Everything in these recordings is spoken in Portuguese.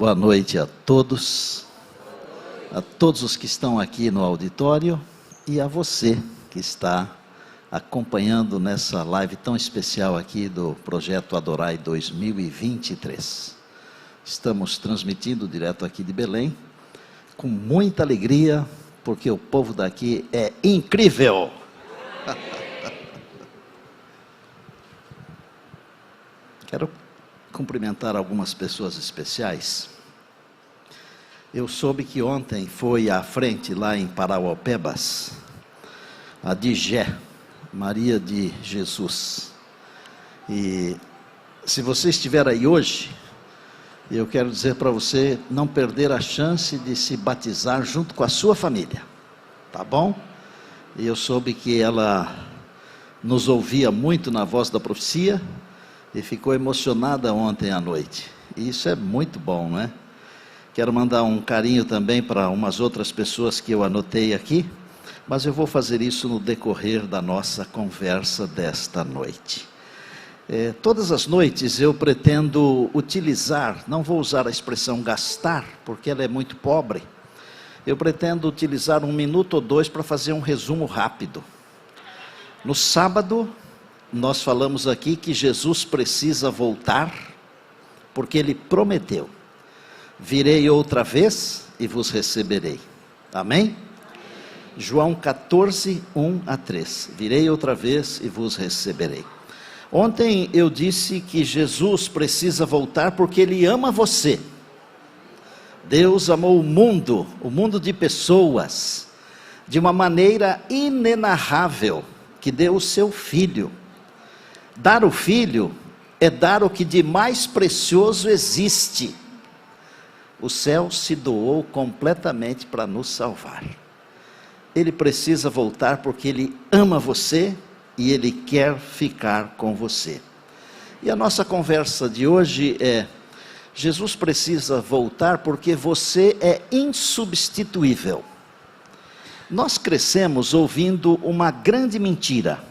Boa noite a todos os que estão aqui no auditório e a você que está acompanhando nessa live tão especial aqui do Projeto Adorai 2023. Estamos transmitindo direto aqui de Belém, com muita alegria, porque o povo daqui é incrível. Quero cumprimentar algumas pessoas especiais. Eu soube que ontem foi à frente lá em Parauapebas, a Digé, Maria de Jesus. E se você estiver aí hoje, eu quero dizer para você não perder a chance de se batizar junto com a sua família, tá bom? E eu soube que ela nos ouvia muito na Voz da Profecia e ficou emocionada ontem à noite. E isso é muito bom, não é? Quero mandar um carinho também para umas outras pessoas que eu anotei aqui, mas eu vou fazer isso no decorrer da nossa conversa desta noite. Todas as noites eu pretendo utilizar, não vou usar a expressão gastar, porque ela é muito pobre. Eu pretendo utilizar 1 minuto ou 2 para fazer um resumo rápido. No sábado, nós falamos aqui que Jesus precisa voltar, porque Ele prometeu: virei outra vez e vos receberei. Amém? João 14, 1 a 3. Virei outra vez e vos receberei. Ontem eu disse que Jesus precisa voltar porque Ele ama você. Deus amou o mundo de pessoas, de uma maneira inenarrável, que deu o seu Filho. Dar o Filho é dar o que de mais precioso existe. O céu se doou completamente para nos salvar. Ele precisa voltar porque Ele ama você e Ele quer ficar com você. E a nossa conversa de hoje é: Jesus precisa voltar porque você é insubstituível. Nós crescemos ouvindo uma grande mentira.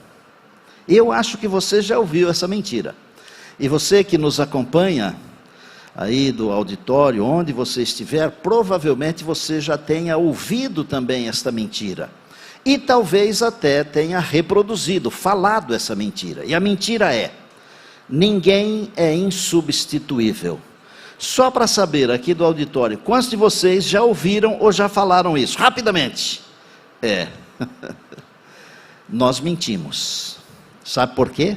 Eu acho que você já ouviu essa mentira. E você que nos acompanha aí do auditório, onde você estiver, provavelmente você já tenha ouvido também esta mentira. E talvez até tenha reproduzido, falado essa mentira. E a mentira é: ninguém é insubstituível. Só para saber aqui do auditório, quantos de vocês já ouviram ou já falaram isso? Rapidamente. Nós mentimos. Sabe por quê?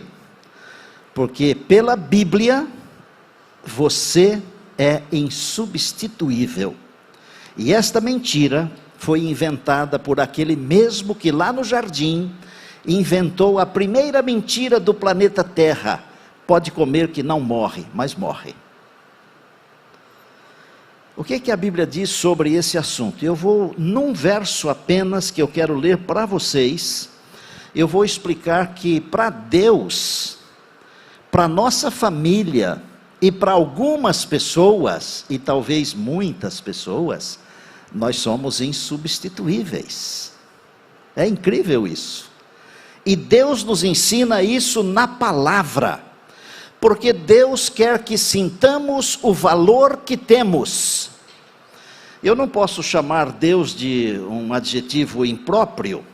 Porque pela Bíblia, você é insubstituível. E esta mentira foi inventada por aquele mesmo que lá no jardim inventou a primeira mentira do planeta Terra: pode comer que não morre, mas morre. O que a Bíblia diz sobre esse assunto? Eu vou, num verso apenas que eu quero ler para vocês, eu vou explicar que para Deus, para nossa família e para algumas pessoas, e talvez muitas pessoas, nós somos insubstituíveis. É incrível isso. E Deus nos ensina isso na palavra, porque Deus quer que sintamos o valor que temos. Eu não posso chamar Deus de um adjetivo impróprio,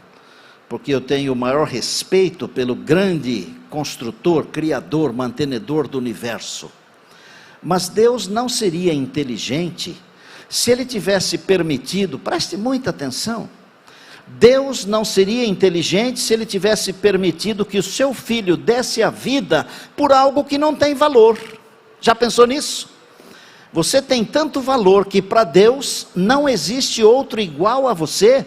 porque eu tenho o maior respeito pelo grande construtor, criador, mantenedor do universo. Mas Deus não seria inteligente se Ele tivesse permitido, preste muita atenção, Deus não seria inteligente se Ele tivesse permitido que o seu filho desse a vida por algo que não tem valor. Já pensou nisso? Você tem tanto valor que para Deus não existe outro igual a você.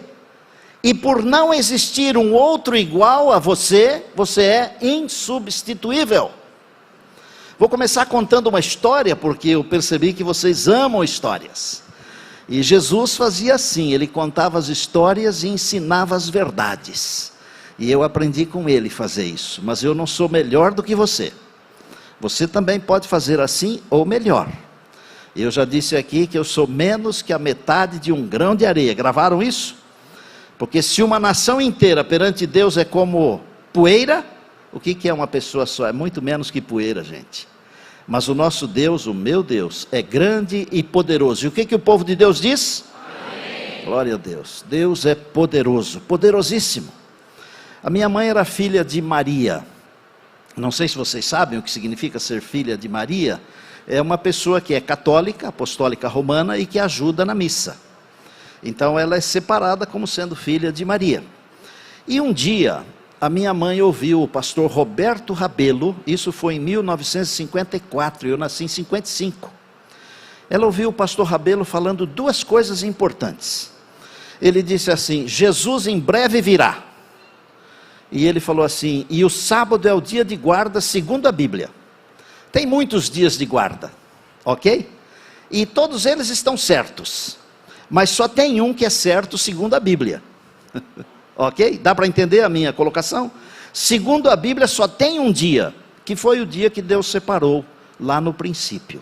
E por não existir um outro igual a você, você é insubstituível. Vou começar contando uma história, porque eu percebi que vocês amam histórias. E Jesus fazia assim: Ele contava as histórias e ensinava as verdades. E eu aprendi com Ele fazer isso, mas eu não sou melhor do que você. Você também pode fazer assim ou melhor. Eu já disse aqui que eu sou menos que a metade de um grão de areia. Gravaram isso? Porque se uma nação inteira perante Deus é como poeira, o que é uma pessoa só? É muito menos que poeira, gente. Mas o nosso Deus, o meu Deus, é grande e poderoso. E o que o povo de Deus diz? Amém. Glória a Deus. Deus é poderoso, poderosíssimo. A minha mãe era filha de Maria. Não sei se vocês sabem o que significa ser filha de Maria. É uma pessoa que é católica, apostólica romana e que ajuda na missa. Então ela é separada como sendo filha de Maria. E um dia, a minha mãe ouviu o pastor Roberto Rabelo, isso foi em 1954, eu nasci em 55. Ela ouviu o pastor Rabelo falando duas coisas importantes. Ele disse assim: Jesus em breve virá. E ele falou assim: e o sábado é o dia de guarda segundo a Bíblia. Tem muitos dias de guarda, ok? E todos eles estão certos, mas só tem um que é certo segundo a Bíblia. Ok? Dá para entender a minha colocação? Segundo a Bíblia só tem um dia, que foi o dia que Deus separou lá no princípio.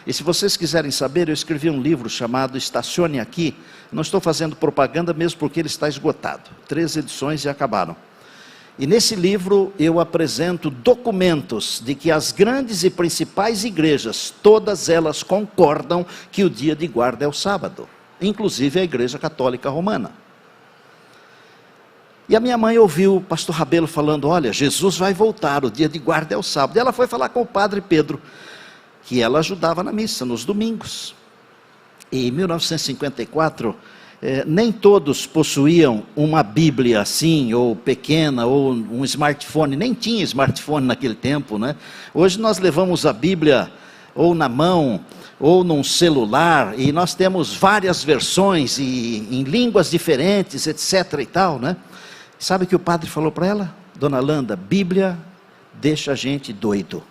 E se vocês quiserem saber, eu escrevi um livro chamado Estacione Aqui. Não estou fazendo propaganda mesmo porque ele está esgotado. 3 edições e acabaram. E nesse livro eu apresento documentos de que as grandes e principais igrejas, todas elas concordam que o dia de guarda é o sábado. Inclusive a Igreja Católica Romana. E a minha mãe ouviu o pastor Rabelo falando: olha, Jesus vai voltar, o dia de guarda é o sábado. E ela foi falar com o padre Pedro, que ela ajudava na missa, nos domingos. E em 1954, nem todos possuíam uma Bíblia assim, ou pequena, ou um smartphone. Nem tinha smartphone naquele tempo, né? Hoje nós levamos a Bíblia ou na mão, ou num celular, e nós temos várias versões, e em línguas diferentes, etc. e tal, né? Sabe o que o padre falou para ela? Dona Landa, Bíblia deixa a gente doido.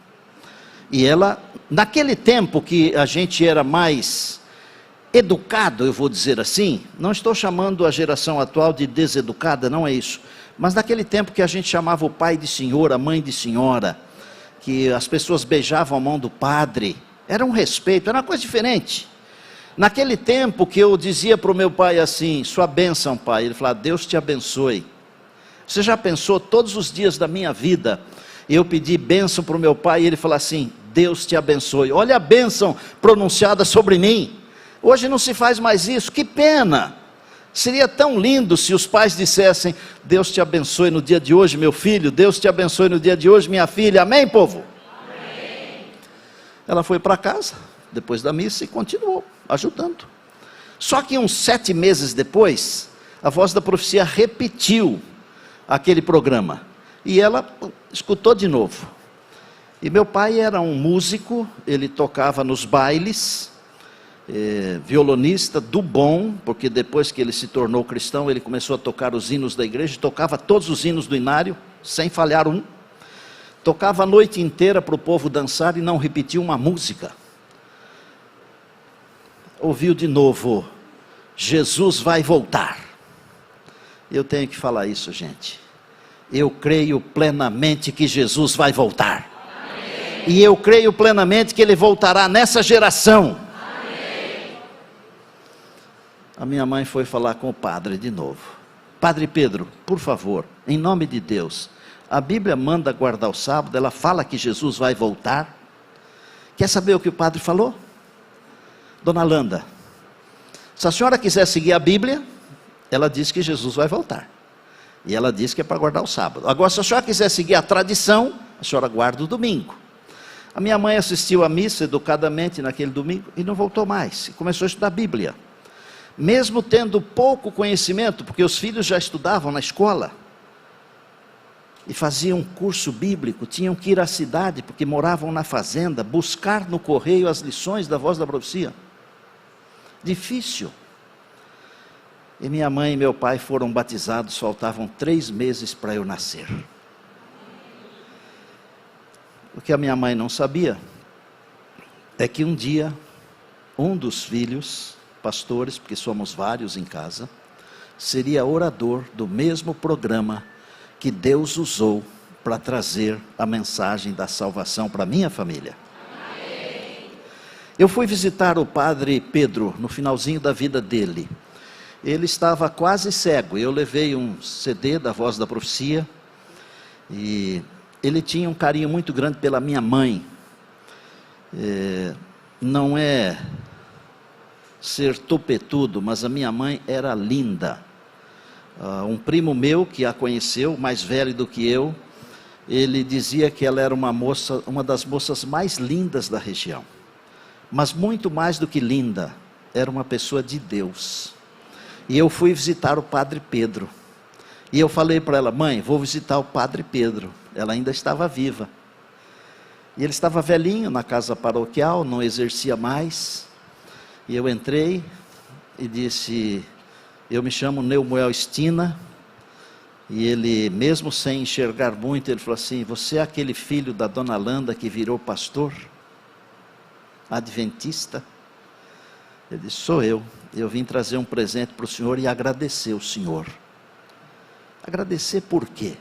E ela, naquele tempo que a gente era mais educado, eu vou dizer assim, não estou chamando a geração atual de deseducada, não é isso. Mas naquele tempo que a gente chamava o pai de senhor, a mãe de senhora, que as pessoas beijavam a mão do padre, era um respeito, era uma coisa diferente. Naquele tempo que eu dizia para o meu pai assim: sua bênção, pai, ele falava: Deus te abençoe. Você já pensou, todos os dias da minha vida, eu pedi bênção para o meu pai, e ele falou assim: Deus te abençoe. Olha a bênção pronunciada sobre mim. Hoje não se faz mais isso, que pena. Seria tão lindo se os pais dissessem: Deus te abençoe no dia de hoje, meu filho. Deus te abençoe no dia de hoje, minha filha. Amém, povo? Amém. Ela foi para casa, depois da missa, e continuou ajudando. Só que uns 7 meses depois, a voz da profecia repetiu aquele programa, e ela escutou de novo. E meu pai era um músico, ele tocava nos bailes, violonista do bom, porque depois que ele se tornou cristão, ele começou a tocar os hinos da igreja, tocava todos os hinos do inário, sem falhar um, tocava a noite inteira para o povo dançar e não repetiu uma música. Ouviu de novo: Jesus vai voltar. Eu tenho que falar isso, gente. Eu creio plenamente que Jesus vai voltar. Amém. E eu creio plenamente que Ele voltará nessa geração. Amém. A minha mãe foi falar com o padre de novo: Padre Pedro, por favor, em nome de Deus, a Bíblia manda guardar o sábado, ela fala que Jesus vai voltar. Quer saber o que o padre falou? Dona Landa, se a senhora quiser seguir a Bíblia, ela diz que Jesus vai voltar. E ela diz que é para guardar o sábado. Agora, se a senhora quiser seguir a tradição, a senhora guarda o domingo. A minha mãe assistiu à missa educadamente naquele domingo e não voltou mais. E começou a estudar a Bíblia. Mesmo tendo pouco conhecimento, porque os filhos já estudavam na escola. E faziam um curso bíblico, tinham que ir à cidade, porque moravam na fazenda, buscar no correio as lições da voz da profecia. Difícil. E minha mãe e meu pai foram batizados, faltavam 3 meses para eu nascer. O que a minha mãe não sabia é que um dia, um dos filhos, pastores, porque somos vários em casa, seria orador do mesmo programa que Deus usou para trazer a mensagem da salvação para minha família. Eu fui visitar o padre Pedro no finalzinho da vida dele. Ele estava quase cego. Eu levei um CD da Voz da Profecia. E ele tinha um carinho muito grande pela minha mãe. Não é ser topetudo, mas a minha mãe era linda. Um primo meu que a conheceu, mais velho do que eu, ele dizia que ela era uma das moças mais lindas da região. Mas muito mais do que linda, era uma pessoa de Deus. E eu fui visitar o Padre Pedro. E eu falei para ela: mãe, vou visitar o Padre Pedro. Ela ainda estava viva. E ele estava velhinho na casa paroquial, não exercia mais. E eu entrei e disse: eu me chamo Neumoel Stina. E ele, mesmo sem enxergar muito, ele falou assim: você é aquele filho da dona Landa que virou pastor? Adventista? Eu disse: sou eu. Eu vim trazer um presente para o senhor e agradecer o senhor. Agradecer por quê?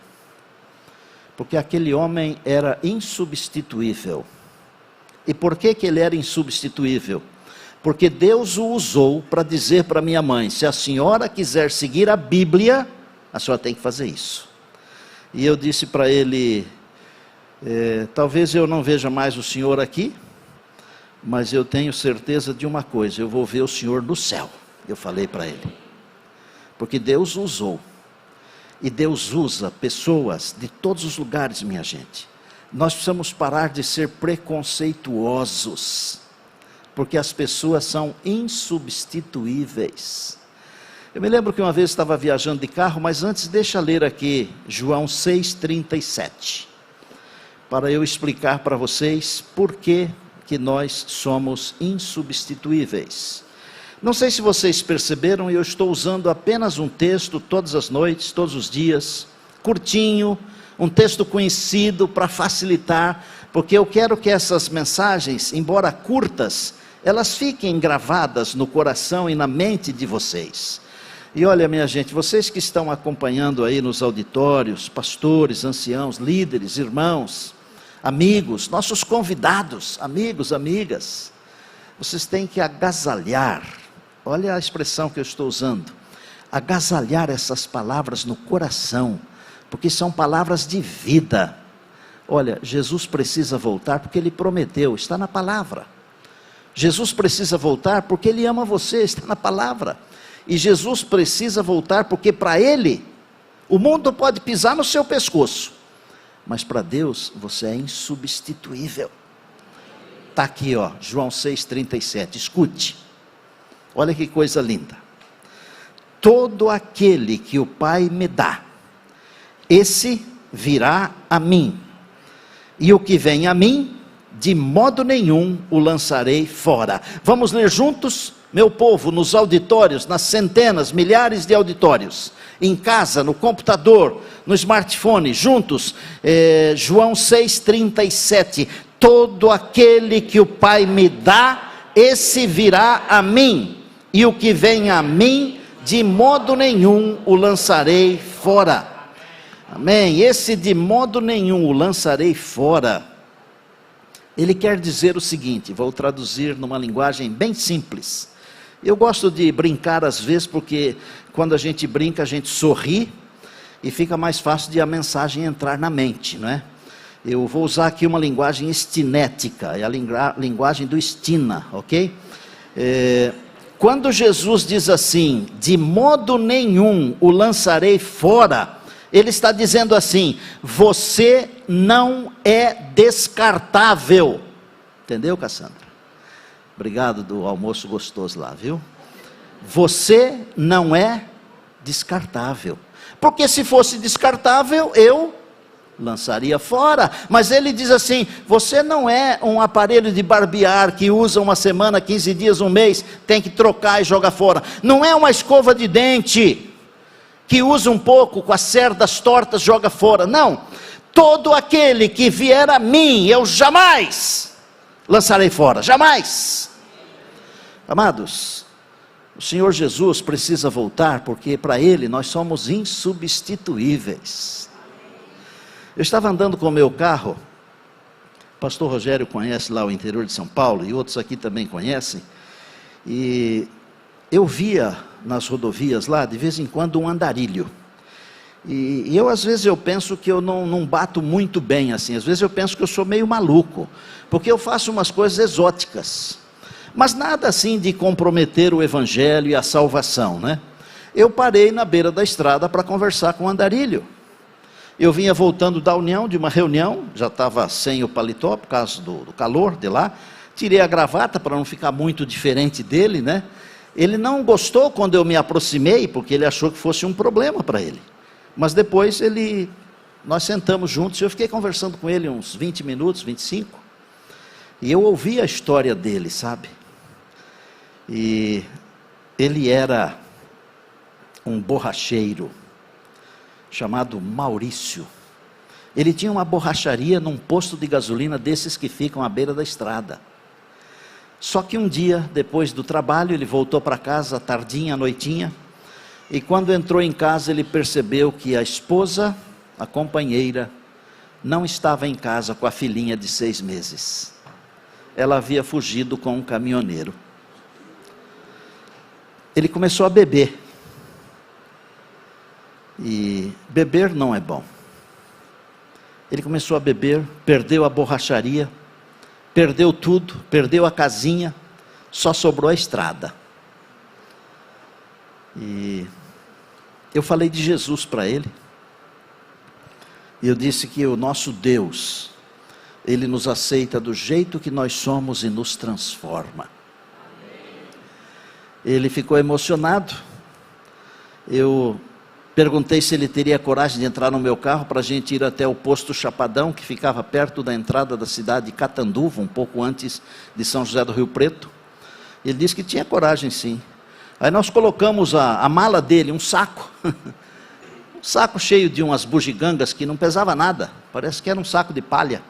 Porque aquele homem era insubstituível. E por que ele era insubstituível? Porque Deus o usou para dizer para minha mãe: se a senhora quiser seguir a Bíblia, a senhora tem que fazer isso. E eu disse para ele: talvez eu não veja mais o senhor aqui, mas eu tenho certeza de uma coisa: eu vou ver o senhor no céu. Eu falei para ele. Porque Deus usou. E Deus usa pessoas de todos os lugares, minha gente. Nós precisamos parar de ser preconceituosos, porque as pessoas são insubstituíveis. Eu me lembro que uma vez estava viajando de carro, mas antes deixa eu ler aqui João 6,37, para eu explicar para vocês por que nós somos insubstituíveis. Não sei se vocês perceberam, eu estou usando apenas um texto todas as noites, todos os dias, curtinho, um texto conhecido para facilitar, porque eu quero que essas mensagens, embora curtas, elas fiquem gravadas no coração e na mente de vocês. E olha, minha gente, vocês que estão acompanhando aí nos auditórios, pastores, anciãos, líderes, irmãos, amigos, nossos convidados, amigos, amigas, vocês têm que agasalhar, olha a expressão que eu estou usando, agasalhar essas palavras no coração, porque são palavras de vida. Olha, Jesus precisa voltar porque Ele prometeu, está na palavra. Jesus precisa voltar porque Ele ama você, está na palavra. E Jesus precisa voltar porque para Ele, o mundo pode pisar no seu pescoço, mas para Deus você é insubstituível. Está aqui, ó, João 6,37, escute, olha que coisa linda. Todo aquele que o Pai me dá, esse virá a mim, e o que vem a mim, de modo nenhum o lançarei fora. Vamos ler juntos, meu povo, nos auditórios, nas centenas, milhares de auditórios, em casa, no computador, no smartphone, juntos, João 6,37, todo aquele que o Pai me dá, esse virá a mim, e o que vem a mim, de modo nenhum o lançarei fora. Amém? Esse de modo nenhum o lançarei fora, ele quer dizer o seguinte, vou traduzir numa linguagem bem simples. Eu gosto de brincar às vezes, porque quando a gente brinca, a gente sorri, e fica mais fácil de a mensagem entrar na mente, não é? Eu vou usar aqui uma linguagem estinética, é a linguagem do Stina, ok? Quando Jesus diz assim, de modo nenhum o lançarei fora, Ele está dizendo assim, você não é descartável. Entendeu, Cassandra? Obrigado do almoço gostoso lá, viu? Você não é descartável. Porque se fosse descartável, eu lançaria fora. Mas ele diz assim, você não é um aparelho de barbear que usa uma semana, 15 dias, um mês, tem que trocar e jogar fora. Não é uma escova de dente que usa um pouco, com as cerdas tortas, joga fora. Não, todo aquele que vier a mim, eu jamais lançarei fora, jamais. Amados, o Senhor Jesus precisa voltar, porque para Ele nós somos insubstituíveis. Eu estava andando com o meu carro, o pastor Rogério conhece lá o interior de São Paulo, e outros aqui também conhecem, e eu via nas rodovias lá, de vez em quando, um andarilho. E eu, às vezes, eu penso que eu não bato muito bem, assim. Às vezes eu penso que eu sou meio maluco, porque eu faço umas coisas exóticas. Mas nada assim de comprometer o evangelho e a salvação, né? Eu parei na beira da estrada para conversar com o andarilho. Eu vinha voltando da União, de uma reunião, já estava sem o paletó, por causa do calor de lá. Tirei a gravata para não ficar muito diferente dele, né? Ele não gostou quando eu me aproximei, porque ele achou que fosse um problema para ele. Mas depois nós sentamos juntos e eu fiquei conversando com ele uns 20 minutos, 25. E eu ouvi a história dele, sabe? E ele era um borracheiro chamado Maurício. Ele tinha uma borracharia num posto de gasolina desses que ficam à beira da estrada. Só que um dia, depois do trabalho, ele voltou para casa, tardinha, noitinha, e quando entrou em casa, ele percebeu que a esposa, a companheira, não estava em casa com a filhinha de 6 meses. Ela havia fugido com um caminhoneiro. Ele começou a beber. E beber não é bom. Ele começou a beber, perdeu a borracharia, perdeu tudo, perdeu a casinha, só sobrou a estrada. E eu falei de Jesus para ele. E eu disse que o nosso Deus, Ele nos aceita do jeito que nós somos e nos transforma. Ele ficou emocionado. Eu perguntei se ele teria coragem de entrar no meu carro para a gente ir até o posto Chapadão, que ficava perto da entrada da cidade de Catanduva, um pouco antes de São José do Rio Preto. Ele disse que tinha coragem, sim. Aí nós colocamos a mala dele, um saco, um saco cheio de umas bugigangas que não pesava nada, parece que era um saco de palha.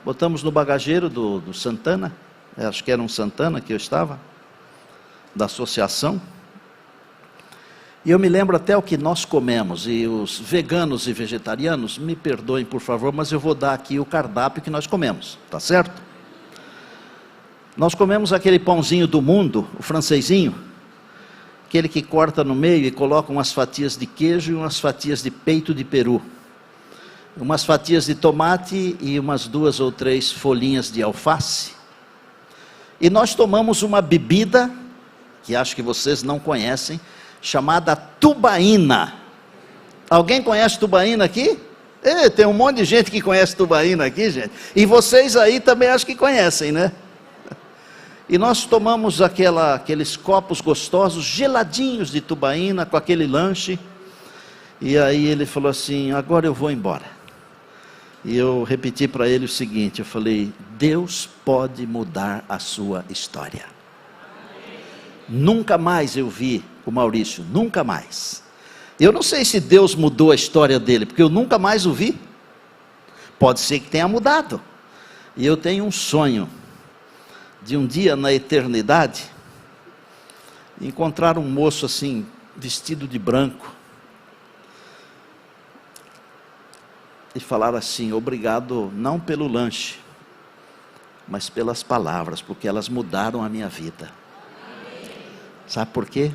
Botamos no bagageiro do Santana, acho que era um Santana que eu estava, da associação. E eu me lembro até o que nós comemos, e os veganos e vegetarianos, me perdoem por favor, mas eu vou dar aqui o cardápio que nós comemos, tá certo? Nós comemos aquele pãozinho do mundo, o francesinho, aquele que corta no meio e coloca umas fatias de queijo e umas fatias de peito de peru, umas fatias de tomate e umas 2 ou 3 folhinhas de alface. E nós tomamos uma bebida, que acho que vocês não conhecem, chamada tubaína. Alguém conhece tubaína aqui? Tem um monte de gente que conhece tubaína aqui, gente. E vocês aí também acho que conhecem, né? E nós tomamos aqueles copos gostosos, geladinhos de tubaína, com aquele lanche. E aí ele falou assim, agora eu vou embora. E eu repeti para ele o seguinte, eu falei, Deus pode mudar a sua história. Nunca mais eu vi o Maurício, nunca mais. Eu não sei se Deus mudou a história dele, porque eu nunca mais o vi. Pode ser que tenha mudado. E eu tenho um sonho, de um dia na eternidade, encontrar um moço assim, vestido de branco, e falar assim, obrigado não pelo lanche, mas pelas palavras, porque elas mudaram a minha vida. Sabe por quê?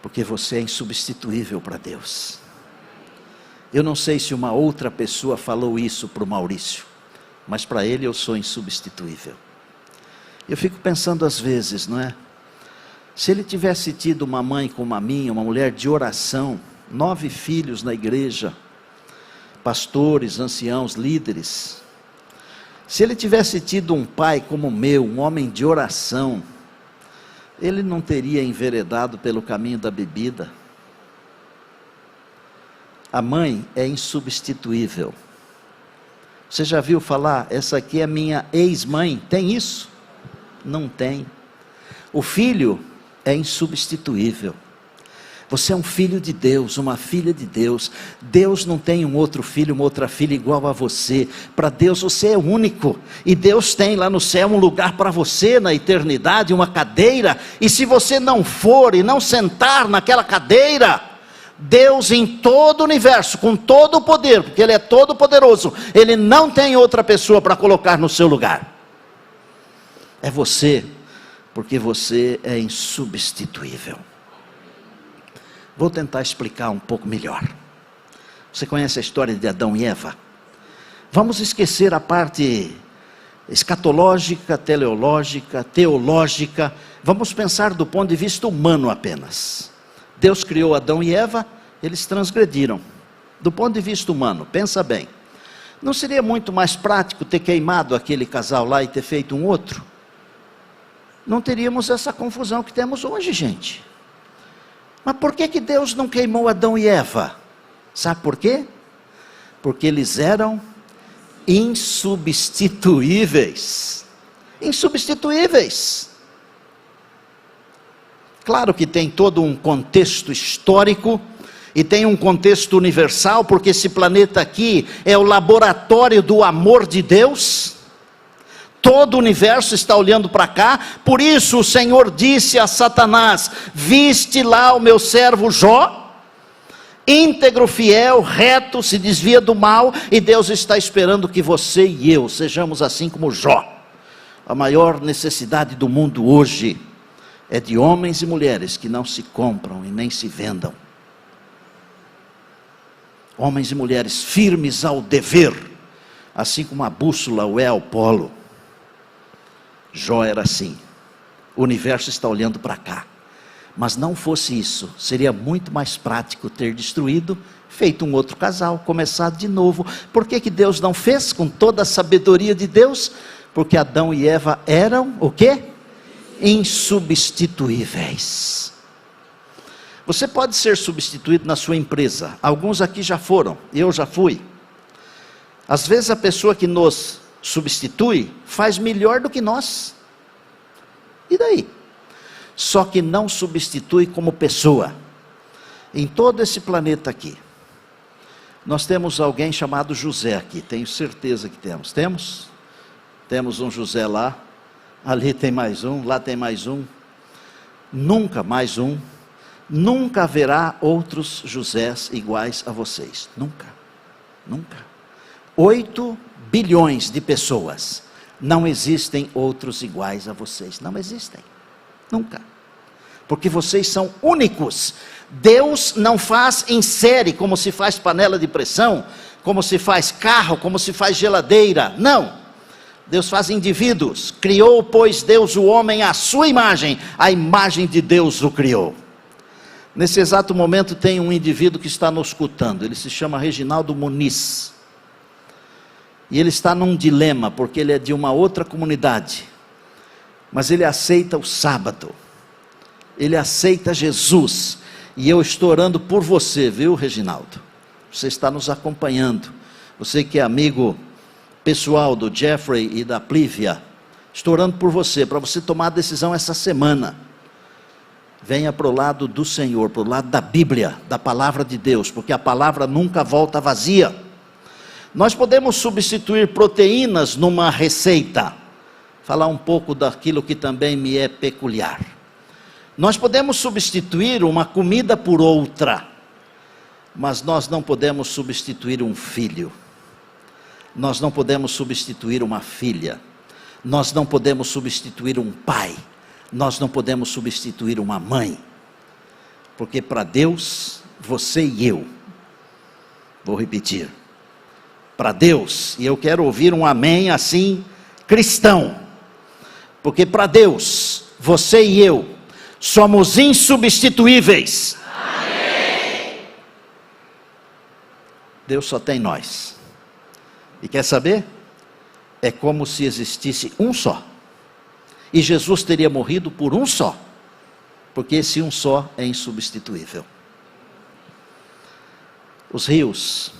Porque você é insubstituível para Deus. Eu não sei se uma outra pessoa falou isso para o Maurício, mas para ele eu sou insubstituível. Eu fico pensando às vezes, não é? Se ele tivesse tido uma mãe como a minha, uma mulher de oração, 9 filhos na igreja, pastores, anciãos, líderes. Se ele tivesse tido um pai como o meu, um homem de oração, ele não teria enveredado pelo caminho da bebida. A mãe é insubstituível. Você já viu falar, essa aqui é minha ex-mãe? Tem isso? Não tem. O filho é insubstituível. Você é um filho de Deus, uma filha de Deus. Deus não tem um outro filho, uma outra filha igual a você. Para Deus você é único. E Deus tem lá no céu um lugar para você na eternidade, uma cadeira. E se você não for e não sentar naquela cadeira, Deus em todo o universo, com todo o poder, porque Ele é todo poderoso, Ele não tem outra pessoa para colocar no seu lugar. É você, porque você é insubstituível. Vou tentar explicar um pouco melhor. Você conhece a história de Adão e Eva? Vamos esquecer a parte escatológica, teleológica, teológica. Vamos pensar do ponto de vista humano apenas. Deus criou Adão e Eva, eles transgrediram. Do ponto de vista humano, pensa bem. Não seria muito mais prático ter queimado aquele casal lá e ter feito um outro? Não teríamos essa confusão que temos hoje, gente. Mas por que Deus não queimou Adão e Eva? Sabe por quê? Porque eles eram insubstituíveis. Insubstituíveis. Claro que tem todo um contexto histórico e tem um contexto universal, porque esse planeta aqui é o laboratório do amor de Deus. Todo o universo está olhando para cá. Por isso o Senhor disse a Satanás: viste lá o meu servo Jó, íntegro, fiel, reto, se desvia do mal, e Deus está esperando que você e eu sejamos assim como Jó. A maior necessidade do mundo hoje é de homens e mulheres que não se compram e nem se vendam. Homens e mulheres firmes ao dever, assim como a bússola é ao polo. Jó era assim. O universo está olhando para cá. Mas não fosse isso, seria muito mais prático ter destruído, feito um outro casal, começado de novo. Por que Deus não fez com toda a sabedoria de Deus? Porque Adão e Eva eram o quê? Insubstituíveis. Você pode ser substituído na sua empresa. Alguns aqui já foram, eu já fui. Às vezes a pessoa que nos substitui faz melhor do que nós. E daí? Só que não substitui como pessoa. Em todo esse planeta aqui, nós temos alguém chamado José aqui, tenho certeza que temos. Temos? Temos um José lá, ali tem mais um, lá tem mais um. Nunca mais um. Nunca haverá outros Josés iguais a vocês. Nunca. Nunca. 8 bilhões de pessoas. Não existem outros iguais a vocês. Não existem. Nunca. Porque vocês são únicos. Deus não faz em série, como se faz panela de pressão, como se faz carro, como se faz geladeira. Não. Deus faz indivíduos. Criou, pois, Deus o homem à sua imagem. A imagem de Deus o criou. Nesse exato momento tem um indivíduo que está nos escutando. Ele se chama Reginaldo Muniz. E ele está num dilema, porque ele é de uma outra comunidade. Mas ele aceita o sábado. Ele aceita Jesus. E eu estou orando por você, viu, Reginaldo? Você está nos acompanhando. Você que é amigo pessoal do Jeffrey e da Plívia. Estou orando por você, para você tomar a decisão essa semana. Venha para o lado do Senhor, para o lado da Bíblia, da palavra de Deus, porque a palavra nunca volta vazia. Nós podemos substituir proteínas numa receita. Falar um pouco daquilo que também me é peculiar. Nós podemos substituir uma comida por outra, mas nós não podemos substituir um filho. Nós não podemos substituir uma filha. Nós não podemos substituir um pai. Nós não podemos substituir uma mãe. Porque para Deus, você e eu, vou repetir, para Deus, e eu quero ouvir um amém assim, cristão, porque para Deus, você e eu, somos insubstituíveis. Amém. Deus só tem nós. E quer saber? É como se existisse um só. E Jesus teria morrido por um só. Porque esse um só é insubstituível. Os rios,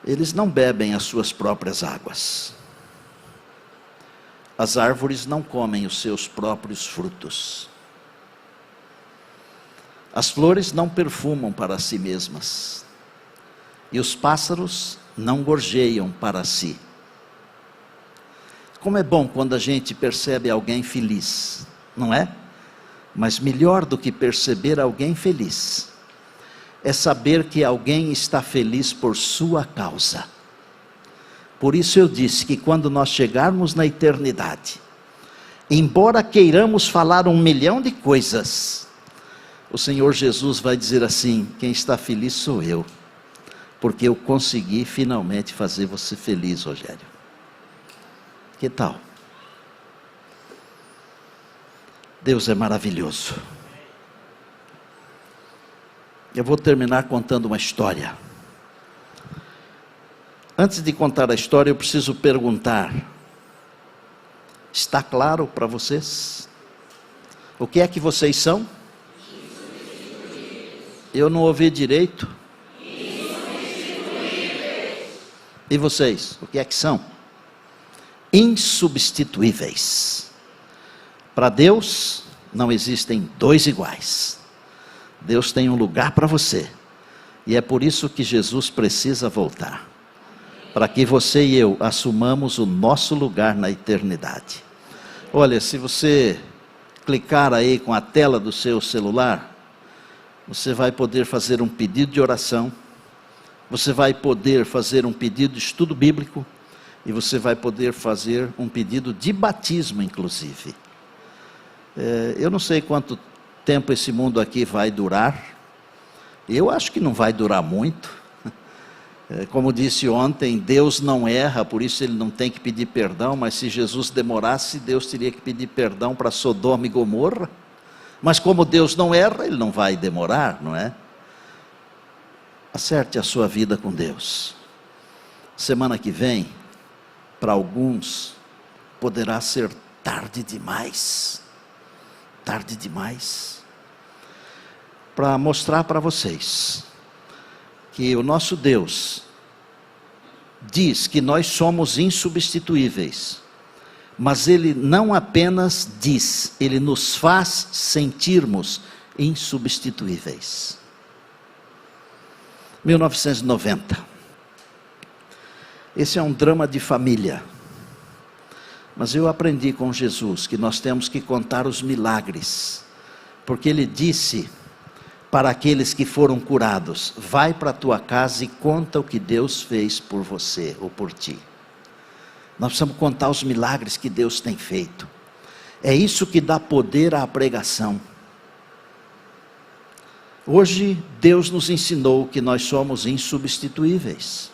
eles não bebem as suas próprias águas. As árvores não comem os seus próprios frutos. As flores não perfumam para si mesmas. E os pássaros não gorjeiam para si. Como é bom quando a gente percebe alguém feliz, não é? Mas melhor do que perceber alguém feliz, é saber que alguém está feliz por sua causa. Por isso eu disse que quando nós chegarmos na eternidade, embora queiramos falar 1 milhão de coisas, o Senhor Jesus vai dizer assim: quem está feliz sou eu, porque eu consegui finalmente fazer você feliz, Rogério. Que tal? Deus é maravilhoso. Eu vou terminar contando uma história. Antes de contar a história, eu preciso perguntar: está claro para vocês? O que é que vocês são? Eu não ouvi direito. E vocês, o que é que são? Insubstituíveis. Para Deus, não existem dois iguais. Deus tem um lugar para você. E é por isso que Jesus precisa voltar. Para que você e eu assumamos o nosso lugar na eternidade. Olha, se você clicar aí com a tela do seu celular, você vai poder fazer um pedido de oração, você vai poder fazer um pedido de estudo bíblico, e você vai poder fazer um pedido de batismo, inclusive. Eu não sei quanto tempo esse mundo aqui vai durar, eu acho que não vai durar muito. Como disse ontem, Deus não erra, por isso Ele não tem que pedir perdão, mas se Jesus demorasse, Deus teria que pedir perdão para Sodoma e Gomorra. Mas como Deus não erra, Ele não vai demorar, não é? Acerte a sua vida com Deus. Semana que vem, para alguns, poderá ser tarde demais. Tarde demais. Para mostrar para vocês que o nosso Deus diz que nós somos insubstituíveis, mas Ele não apenas diz, Ele nos faz sentirmos insubstituíveis. 1990. Esse é um drama de família. Mas eu aprendi com Jesus que nós temos que contar os milagres, porque Ele disse para aqueles que foram curados: vai para a tua casa e conta o que Deus fez por você ou por ti. Nós precisamos contar os milagres que Deus tem feito. É isso que dá poder à pregação. Hoje Deus nos ensinou que nós somos insubstituíveis,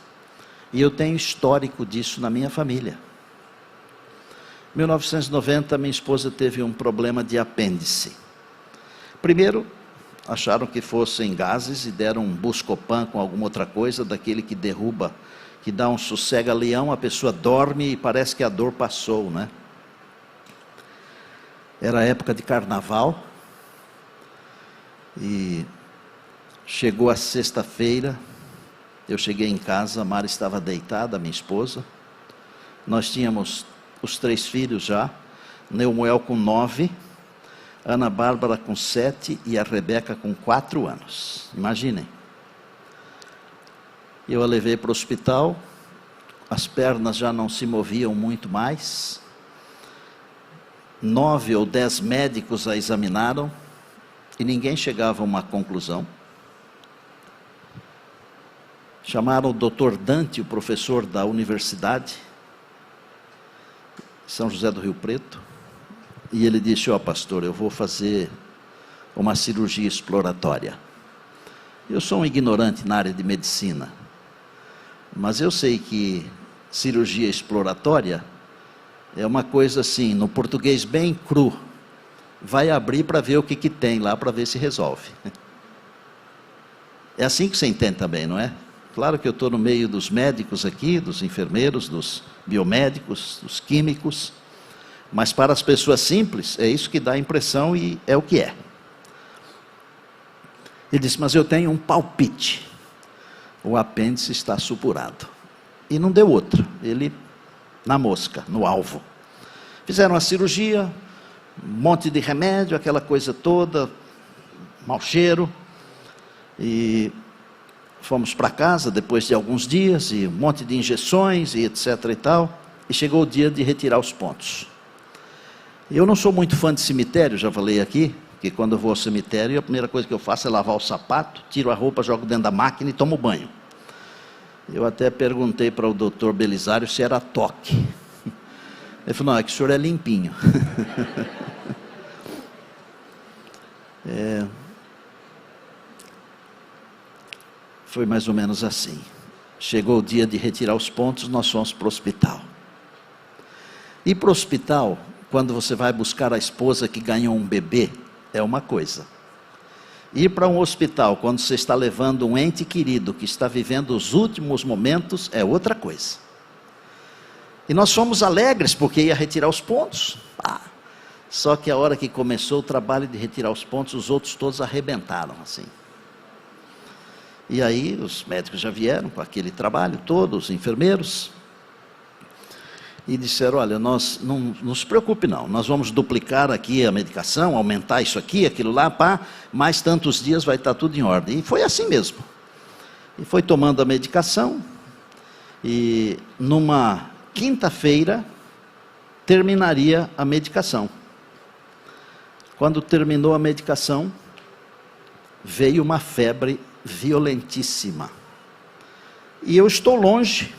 e eu tenho histórico disso na minha família. Em 1990, minha esposa teve um problema de apêndice. Primeiro, acharam que fossem gases e deram um Buscopan com alguma outra coisa, daquele que derruba, que dá um sossega-leão, a pessoa dorme e parece que a dor passou, né? Era época de carnaval, e chegou a sexta-feira, eu cheguei em casa, a Mara estava deitada, minha esposa, nós tínhamos os 3 filhos já, Neumoel com 9, Ana Bárbara com 7 e a Rebeca com 4 anos. Imaginem. Eu a levei para o hospital, as pernas já não se moviam muito mais. 9 ou 10 médicos a examinaram e ninguém chegava a uma conclusão. Chamaram o Dr. Dante, o professor da universidade, São José do Rio Preto, e ele disse: ó pastor, eu vou fazer uma cirurgia exploratória. Eu sou um ignorante na área de medicina, mas eu sei que cirurgia exploratória é uma coisa assim, no português bem cru, vai abrir para ver o que tem lá, para ver se resolve. É assim que você entende também, não é? Claro que eu estou no meio dos médicos aqui, dos enfermeiros, dos biomédicos, dos químicos, mas para as pessoas simples, é isso que dá a impressão e é o que é. Ele disse: mas eu tenho um palpite, o apêndice está supurado. E não deu outra, ele na mosca, no alvo. Fizeram a cirurgia, um monte de remédio, aquela coisa toda, mau cheiro, e fomos para casa depois de alguns dias, e um monte de injeções, e etc e tal, e chegou o dia de retirar os pontos. Eu não sou muito fã de cemitério, já falei aqui, que quando eu vou ao cemitério, a primeira coisa que eu faço é lavar o sapato, tiro a roupa, jogo dentro da máquina e tomo banho. Eu até perguntei para o doutor Belisário se era toque. Ele falou: não, é que o senhor é limpinho. Foi mais ou menos assim. Chegou o dia de retirar os pontos, nós fomos para o hospital. E para o hospital, quando você vai buscar a esposa que ganhou um bebê, é uma coisa. Ir para um hospital, quando você está levando um ente querido, que está vivendo os últimos momentos, é outra coisa. E nós fomos alegres, porque ia retirar os pontos. Só que a hora que começou o trabalho de retirar os pontos, os outros todos arrebentaram, assim. E aí os médicos já vieram com aquele trabalho todo, os enfermeiros, e disseram, olha, nós não se preocupe não, nós vamos duplicar aqui a medicação, aumentar isso aqui, aquilo lá, mais tantos dias vai estar tudo em ordem. E foi assim mesmo. E foi tomando a medicação, e numa quinta-feira terminaria a medicação. Quando terminou a medicação, veio uma febre violentíssima. E eu estou longe,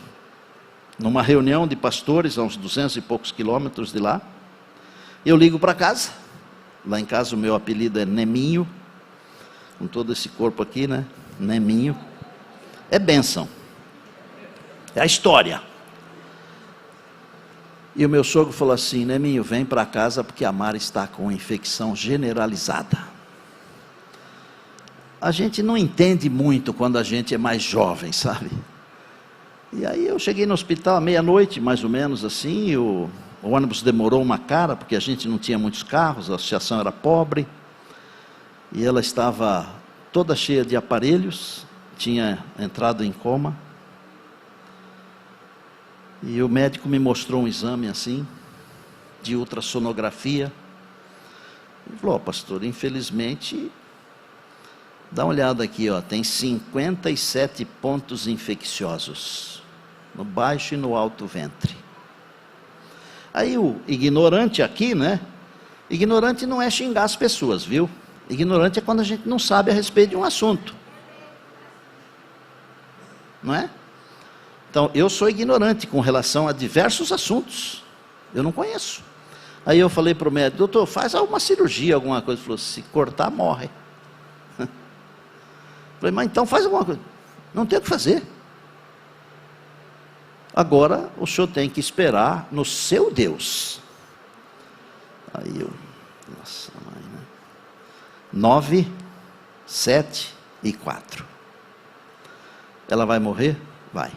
numa reunião de pastores, a uns 200 e poucos quilômetros de lá. Eu ligo para casa. Lá em casa o meu apelido é Neminho, com todo esse corpo aqui, né? Neminho. É bênção. É a história. E o meu sogro falou assim, Neminho, vem para casa porque a Mara está com infecção generalizada. A gente não entende muito quando a gente é mais jovem, sabe? E aí eu cheguei no hospital à meia-noite, mais ou menos assim, e o ônibus demorou uma cara, porque a gente não tinha muitos carros, a associação era pobre, e ela estava toda cheia de aparelhos, tinha entrado em coma, e o médico me mostrou um exame assim, de ultrassonografia, e falou, pastor, infelizmente, dá uma olhada aqui, ó, tem 57 pontos infecciosos, no baixo e no alto ventre. Aí o ignorante aqui, né? Ignorante não é xingar as pessoas, viu? Ignorante é quando a gente não sabe a respeito de um assunto. Não é? Então, eu sou ignorante com relação a diversos assuntos. Eu não conheço. Aí eu falei para o médico, doutor, faz alguma cirurgia, alguma coisa. Ele falou, se cortar, morre. Falei, mas então faz alguma coisa. Não tem o que fazer. Agora o senhor tem que esperar no seu Deus. Aí eu, nossa mãe, né? 9, 7 e 4. Ela vai morrer? Vai.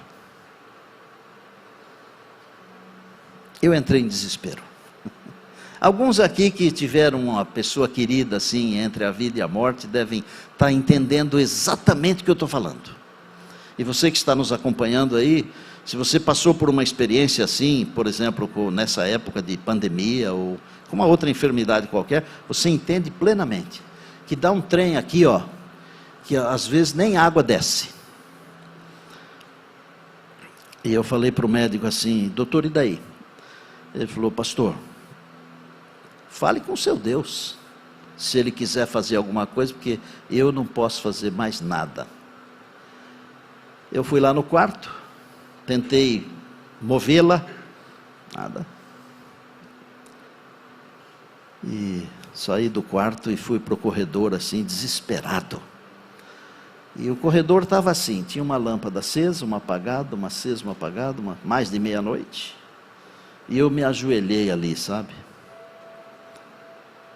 Eu entrei em desespero. Alguns aqui que tiveram uma pessoa querida assim, entre a vida e a morte, devem estar entendendo exatamente o que eu estou falando. E você que está nos acompanhando aí, se você passou por uma experiência assim, por exemplo, nessa época de pandemia, ou com uma outra enfermidade qualquer, você entende plenamente, que dá um trem aqui, ó, que às vezes nem água desce. E eu falei para o médico assim, doutor, e daí? Ele falou, pastor, fale com o seu Deus, se Ele quiser fazer alguma coisa, porque eu não posso fazer mais nada. Eu fui lá no quarto, tentei movê-la, nada. E saí do quarto e fui para o corredor assim, desesperado. E o corredor estava assim, tinha uma lâmpada acesa, uma apagada, uma acesa, uma apagada, mais de meia-noite. E eu me ajoelhei ali, sabe?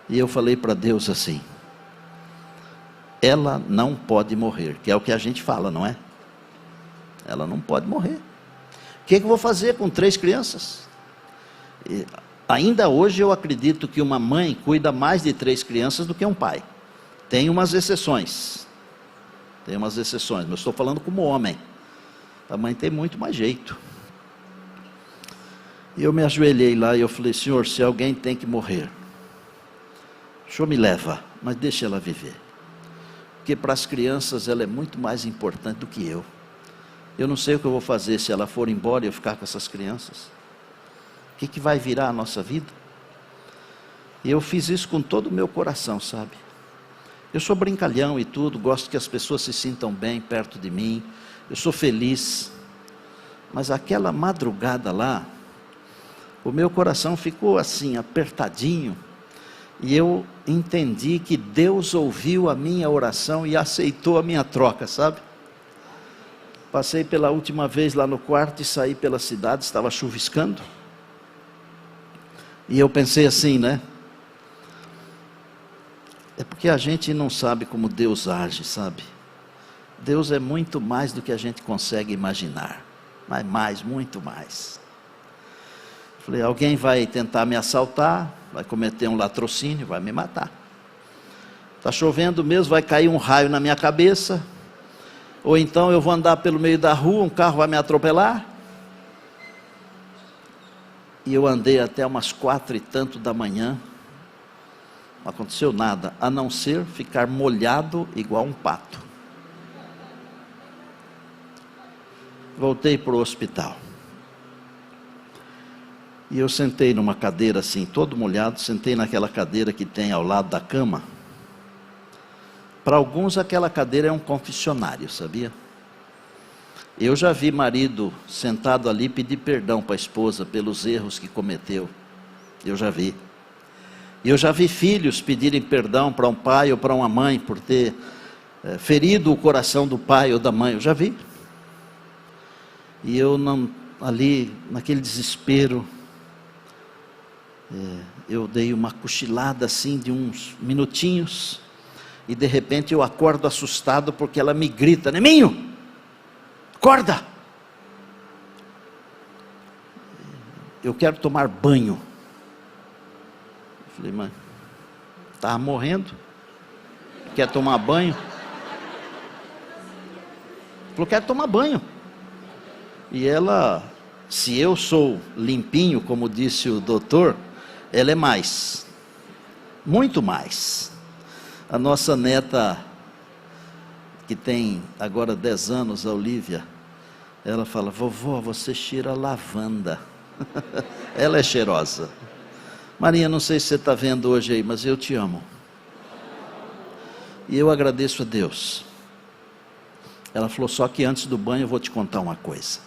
E eu falei para Deus assim, ela não pode morrer, que é o que a gente fala, não é? Ela não pode morrer. O que eu vou fazer com 3 crianças? E ainda hoje eu acredito que uma mãe cuida mais de 3 crianças do que um pai. Tem umas exceções. Tem umas exceções, mas eu estou falando como homem. A mãe tem muito mais jeito. E eu me ajoelhei lá e eu falei, Senhor, se alguém tem que morrer, o Senhor me leva, mas deixa ela viver. Porque para as crianças ela é muito mais importante do que eu. Eu não sei o que eu vou fazer se ela for embora e eu ficar com essas crianças. O que vai virar a nossa vida? E eu fiz isso com todo o meu coração, sabe? Eu sou brincalhão e tudo, gosto que as pessoas se sintam bem perto de mim. Eu sou feliz. Mas aquela madrugada lá, o meu coração ficou assim, apertadinho. E eu entendi que Deus ouviu a minha oração e aceitou a minha troca, sabe? Passei pela última vez lá no quarto e saí pela cidade, estava chuviscando. E eu pensei assim, né? É porque a gente não sabe como Deus age, sabe? Deus é muito mais do que a gente consegue imaginar. Mas mais, muito mais. Falei, alguém vai tentar me assaltar, vai cometer um latrocínio, vai me matar. Está chovendo mesmo, vai cair um raio na minha cabeça. Ou então eu vou andar pelo meio da rua, um carro vai me atropelar. E eu andei até umas 4 e tanto da manhã. Não aconteceu nada, a não ser ficar molhado igual um pato. Voltei para o hospital. E eu sentei numa cadeira assim, todo molhado, sentei naquela cadeira que tem ao lado da cama. Para alguns aquela cadeira é um confessionário, sabia? Eu já vi marido sentado ali pedir perdão para a esposa pelos erros que cometeu. Eu já vi. Eu já vi filhos pedirem perdão para um pai ou para uma mãe por ter ferido o coração do pai ou da mãe. Eu já vi. E eu não, ali, naquele desespero, eu dei uma cochilada assim de uns minutinhos. E de repente eu acordo assustado porque ela me grita, Neminho, acorda! Eu quero tomar banho. Eu falei, mãe, estava morrendo? Quer tomar banho? Falou, quero tomar banho. E ela, se eu sou limpinho, como disse o doutor, ela é mais. Muito mais. A nossa neta, que tem agora 10 anos, a Olívia, ela fala, vovó, você cheira lavanda. Ela é cheirosa. Marinha, não sei se você está vendo hoje aí, mas eu te amo. E eu agradeço a Deus. Ela falou, só que antes do banho eu vou te contar uma coisa.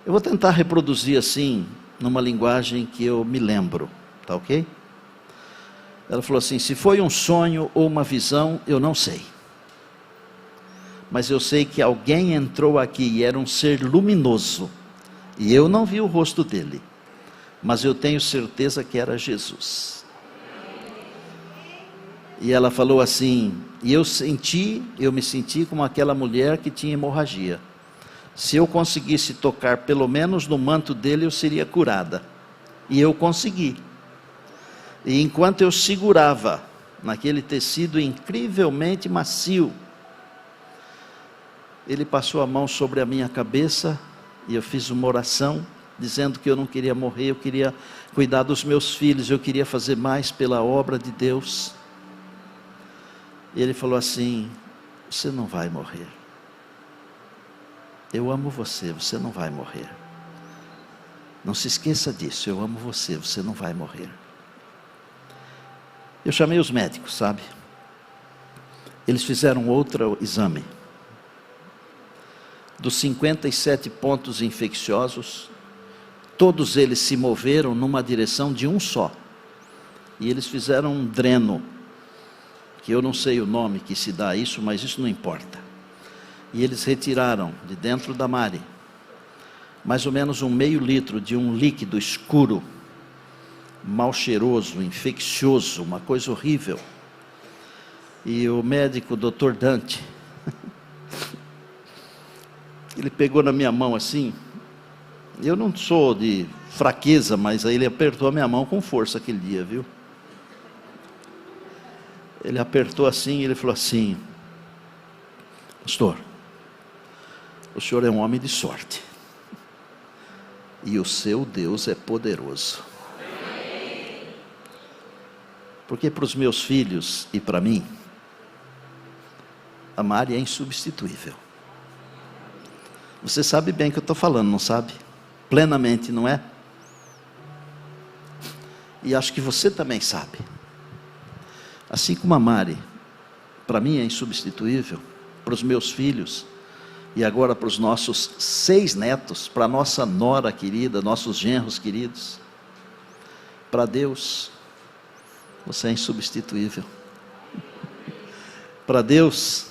Eu vou tentar reproduzir assim, numa linguagem que eu me lembro, tá ok? Ela falou assim, se foi um sonho ou uma visão, eu não sei. Mas eu sei que alguém entrou aqui e era um ser luminoso. E eu não vi o rosto dele. Mas eu tenho certeza que era Jesus. E ela falou assim, e eu me senti como aquela mulher que tinha hemorragia. Se eu conseguisse tocar pelo menos no manto dele, eu seria curada. E eu consegui. E enquanto eu segurava naquele tecido incrivelmente macio, ele passou a mão sobre a minha cabeça e eu fiz uma oração, dizendo que eu não queria morrer, eu queria cuidar dos meus filhos, eu queria fazer mais pela obra de Deus. E ele falou assim, você não vai morrer. Eu amo você, você não vai morrer. Não se esqueça disso, eu amo você, você não vai morrer. Eu chamei os médicos, sabe? Eles fizeram outro exame. Dos 57 pontos infecciosos, todos eles se moveram numa direção de um só. E eles fizeram um dreno, que eu não sei o nome que se dá a isso, mas isso não importa. E eles retiraram de dentro da Mari, mais ou menos 1/2 litro de um líquido escuro, mal cheiroso, infeccioso, uma coisa horrível. E o médico, o Dr. Dante, ele pegou na minha mão assim, eu não sou de fraqueza, mas aí ele apertou a minha mão com força aquele dia, viu? Ele apertou assim e ele falou assim, pastor, o senhor é um homem de sorte, e o seu Deus é poderoso. Porque para os meus filhos e para mim, a Mari é insubstituível. Você sabe bem o que eu estou falando, não sabe? Plenamente, não é? E acho que você também sabe. Assim como a Mari, para mim é insubstituível, para os meus filhos, e agora para os nossos 6 netos, para a nossa nora querida, nossos genros queridos, para Deus, você é insubstituível. Para Deus,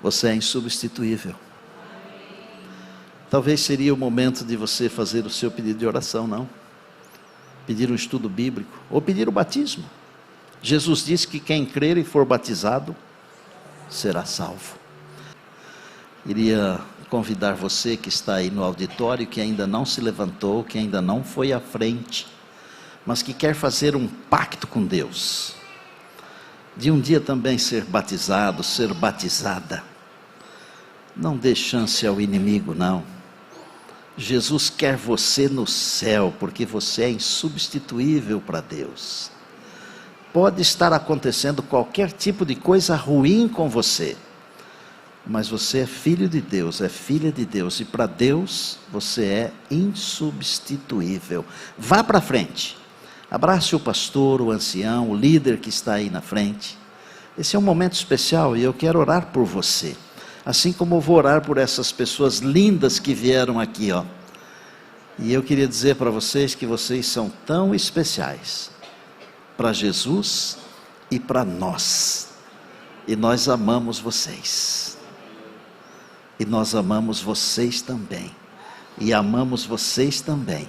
você é insubstituível. talvez seria o momento de você fazer o seu pedido de oração, não? Pedir um estudo bíblico, ou pedir o batismo. Jesus disse que quem crer e for batizado, será salvo. Iria convidar você que está aí no auditório, que ainda não se levantou, que ainda não foi à frente, mas que quer fazer um pacto com Deus, de um dia também ser batizado, ser batizada. Não dê chance ao inimigo, não. Jesus quer você no céu, porque você é insubstituível para Deus. Pode estar acontecendo qualquer tipo de coisa ruim com você, mas você é filho de Deus, é filha de Deus, e para Deus você é insubstituível. Vá para frente, abrace o pastor, o ancião, o líder que está aí na frente. Esse é um momento especial e eu quero orar por você, assim como eu vou orar por essas pessoas lindas que vieram aqui, ó. E eu queria dizer para vocês que vocês são tão especiais para Jesus e para nós, e nós amamos vocês, e nós amamos vocês também, e amamos vocês também.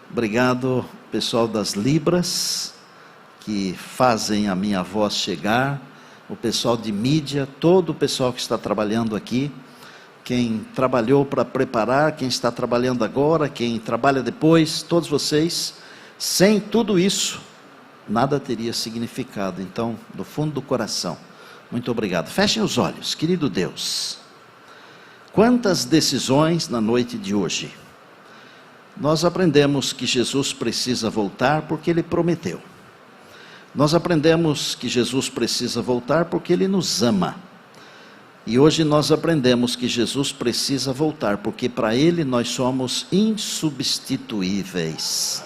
Obrigado, pessoal das Libras, que fazem a minha voz chegar, o pessoal de mídia, todo o pessoal que está trabalhando aqui, quem trabalhou para preparar, quem está trabalhando agora, quem trabalha depois, todos vocês. Sem tudo isso, nada teria significado. Então, do fundo do coração, muito obrigado. Fechem os olhos. Querido Deus, quantas decisões na noite de hoje. Nós aprendemos que Jesus precisa voltar porque Ele prometeu. Nós aprendemos que Jesus precisa voltar porque Ele nos ama. E hoje nós aprendemos que Jesus precisa voltar porque para Ele nós somos insubstituíveis.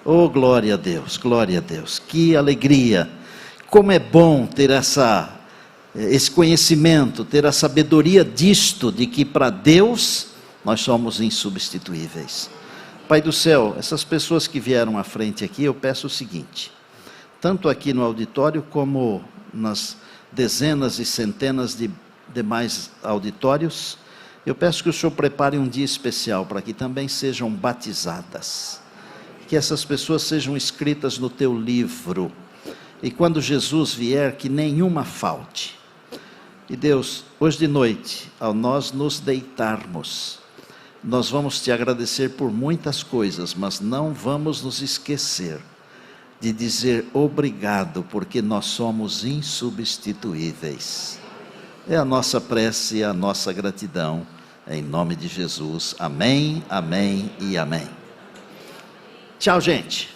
Oh, glória a Deus, glória a Deus. Que alegria. Como é bom ter esse conhecimento, ter a sabedoria disto, de que para Deus nós somos insubstituíveis. Pai do céu, essas pessoas que vieram à frente aqui, eu peço o seguinte, tanto aqui no auditório como nas dezenas e centenas de demais auditórios, eu peço que o Senhor prepare um dia especial para que também sejam batizadas, que essas pessoas sejam escritas no teu livro, e quando Jesus vier, que nenhuma falte. E Deus, hoje de noite, ao nós nos deitarmos, nós vamos te agradecer por muitas coisas, mas não vamos nos esquecer de dizer obrigado, porque nós somos insubstituíveis. É a nossa prece e a nossa gratidão, em nome de Jesus. Amém, amém e amém. Tchau, gente.